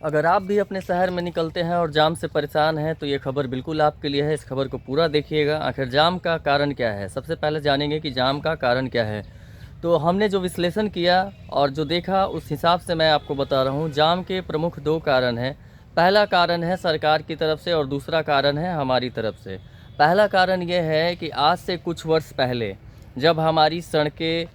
अगर आप भी अपने शहर में निकलते हैं और जाम से परेशान हैं तो ये खबर बिल्कुल आपके लिए है। इस खबर को पूरा देखिएगा। आखिर जाम का कारण क्या है, सबसे पहले जानेंगे कि जाम का कारण क्या है। तो हमने जो विश्लेषण किया और जो देखा उस हिसाब से मैं आपको बता रहा हूँ। जाम के प्रमुख दो कारण हैं। पहला कारण है सरकार की तरफ से और दूसरा कारण है हमारी तरफ से। पहला कारण ये है कि आज से कुछ वर्ष पहले जब हमारी सड़कें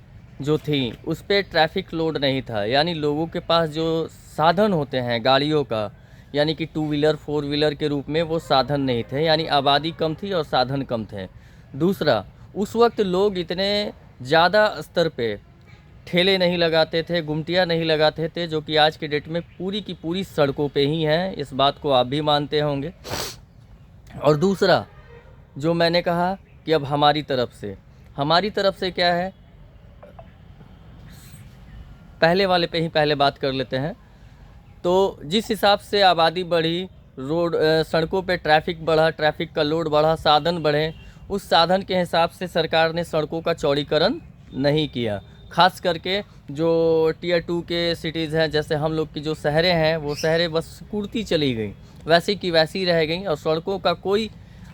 जो थी उस पे ट्रैफिक लोड नहीं था, यानी लोगों के पास जो साधन होते हैं गाड़ियों का, यानी कि टू व्हीलर फोर व्हीलर के रूप में वो साधन नहीं थे, यानी आबादी कम थी और साधन कम थे। दूसरा, उस वक्त लोग इतने ज़्यादा स्तर पे ठेले नहीं लगाते थे, गुमटियाँ नहीं लगाते थे, जो कि आज के डेट में पूरी की पूरी सड़कों पे ही हैं। इस बात को आप भी मानते होंगे। और दूसरा जो मैंने कहा कि अब हमारी तरफ से क्या है, पहले वाले पे ही पहले बात कर लेते हैं। तो जिस हिसाब से आबादी बढ़ी, रोड सड़कों पे ट्रैफिक बढ़ा, ट्रैफिक का लोड बढ़ा, साधन बढ़े, उस साधन के हिसाब से सरकार ने सड़कों का चौड़ीकरण नहीं किया। खास करके जो टियर 2 के सिटीज़ हैं, जैसे हम लोग की जो शहरें हैं, वो शहरें बस कुर्ती चली गई, वैसी की वैसी रह गई और सड़कों का कोई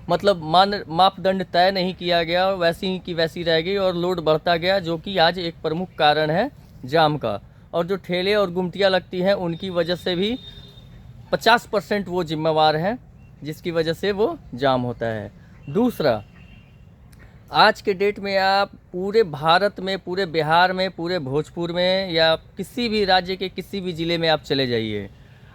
मतलब मापदंड तय नहीं किया गया और वैसी ही की वैसी रह गई और लोड बढ़ता गया, जो कि आज एक प्रमुख कारण है जाम का। और जो ठेले और गुमटियाँ लगती हैं उनकी वजह से भी 50% वो जिम्मेवार हैं, जिसकी वजह से वो जाम होता है। दूसरा, आज के डेट में आप पूरे भारत में, पूरे बिहार में, पूरे भोजपुर में या किसी भी राज्य के किसी भी ज़िले में आप चले जाइए,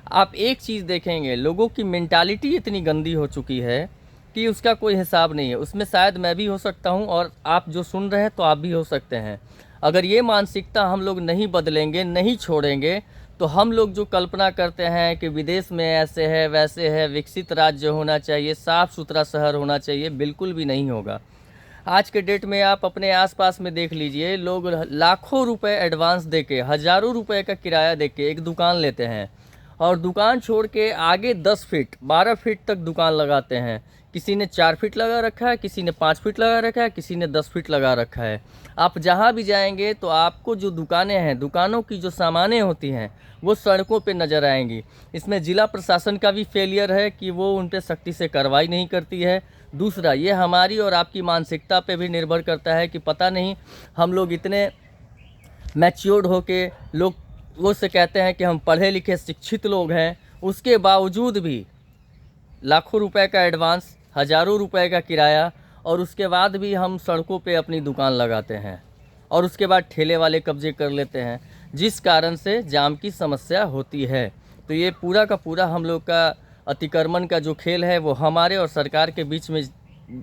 आप एक चीज़ देखेंगे, लोगों की मेंटालिटी इतनी गंदी हो चुकी है कि उसका कोई हिसाब नहीं है। उसमें शायद मैं भी हो सकता हूँ और आप जो सुन रहे हैं तो आप भी हो सकते हैं। अगर ये मानसिकता हम लोग नहीं बदलेंगे, नहीं छोड़ेंगे, तो हम लोग जो कल्पना करते हैं कि विदेश में ऐसे है वैसे है, विकसित राज्य होना चाहिए, साफ़ सुथरा शहर होना चाहिए, बिल्कुल भी नहीं होगा। आज के डेट में आप अपने आसपास में देख लीजिए, लोग लाखों रुपए एडवांस देके, हज़ारों रुपए का किराया देके एक दुकान लेते हैं और दुकान छोड़ के आगे 10 फीट 12 फीट तक दुकान लगाते हैं। किसी ने 4 फीट लगा रखा है, किसी ने 5 फीट लगा रखा है, किसी ने 10 फीट लगा रखा है। आप जहाँ भी जाएंगे तो आपको जो दुकानें हैं, दुकानों की जो सामानें होती हैं, वो सड़कों पे नज़र आएंगी। इसमें ज़िला प्रशासन का भी फेलियर है कि वो उन पर सख्ती से कार्रवाई नहीं करती है। दूसरा, ये हमारी और आपकी मानसिकता पे भी निर्भर करता है कि पता नहीं हम लोग इतने मैच्योर्ड होके लोग वो से कहते हैं कि हम पढ़े लिखे शिक्षित लोग हैं, उसके बावजूद भी लाखों रुपए का एडवांस, हज़ारों रुपए का किराया, और उसके बाद भी हम सड़कों पे अपनी दुकान लगाते हैं और उसके बाद ठेले वाले कब्जे कर लेते हैं, जिस कारण से जाम की समस्या होती है। तो ये पूरा का पूरा हम लोग का अतिक्रमण का जो खेल है वो हमारे और सरकार के बीच में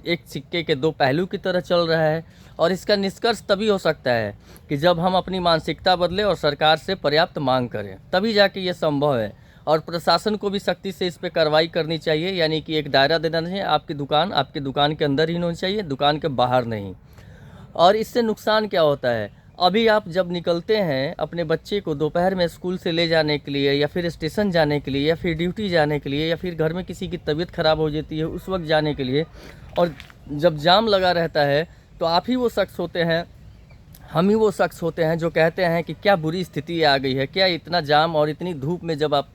एक सिक्के के दो पहलू की तरह चल रहा है। और इसका निष्कर्ष तभी हो सकता है कि जब हम अपनी मानसिकता बदलें और सरकार से पर्याप्त मांग करें, तभी जाके ये संभव है। और प्रशासन को भी सख्ती से इस पे कार्रवाई करनी चाहिए, यानी कि एक दायरा देना चाहिए। आपकी दुकान के अंदर ही होनी चाहिए, दुकान के बाहर नहीं। और इससे नुकसान क्या होता है, अभी आप जब निकलते हैं अपने बच्चे को दोपहर में स्कूल से ले जाने के लिए, या फिर स्टेशन जाने के लिए, या फिर ड्यूटी जाने के लिए, या फिर घर में किसी की तबीयत ख़राब हो जाती है उस वक्त जाने के लिए, और जब जाम लगा रहता है, तो आप ही वो शख्स होते हैं, हम ही वो शख्स होते हैं जो कहते हैं कि क्या बुरी स्थिति आ गई है, क्या इतना जाम और इतनी धूप में जब आप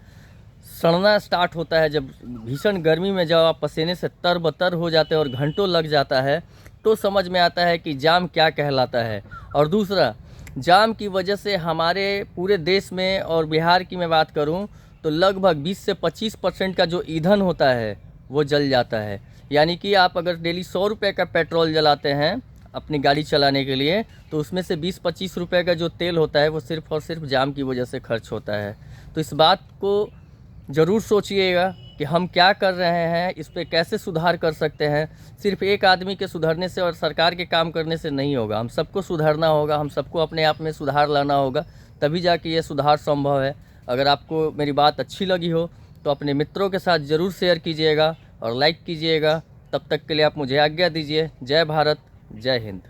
सड़ना स्टार्ट होता है, जब भीषण गर्मी में जब आप पसीने से तरबतर हो जाते हैं और घंटों लग जाता है, तो समझ में आता है कि जाम क्या कहलाता है। और दूसरा, जाम की वजह से हमारे पूरे देश में और बिहार की मैं बात करूं तो लगभग 20 से 25% का जो ईंधन होता है वो जल जाता है। यानी कि आप अगर डेली 100 रुपये का पेट्रोल जलाते हैं अपनी गाड़ी चलाने के लिए, तो उसमें से 20-25 रुपये का जो तेल होता है वो सिर्फ़ और सिर्फ जाम की वजह से खर्च होता है। तो इस बात को ज़रूर सोचिएगा कि हम क्या कर रहे हैं, इस पे कैसे सुधार कर सकते हैं। सिर्फ एक आदमी के सुधरने से और सरकार के काम करने से नहीं होगा, हम सबको सुधरना होगा, हम सबको अपने आप में सुधार लाना होगा, तभी जाके ये सुधार संभव है। अगर आपको मेरी बात अच्छी लगी हो तो अपने मित्रों के साथ ज़रूर शेयर कीजिएगा और लाइक कीजिएगा। तब तक के लिए आप मुझे आज्ञा दीजिए। जय भारत, जय हिंद।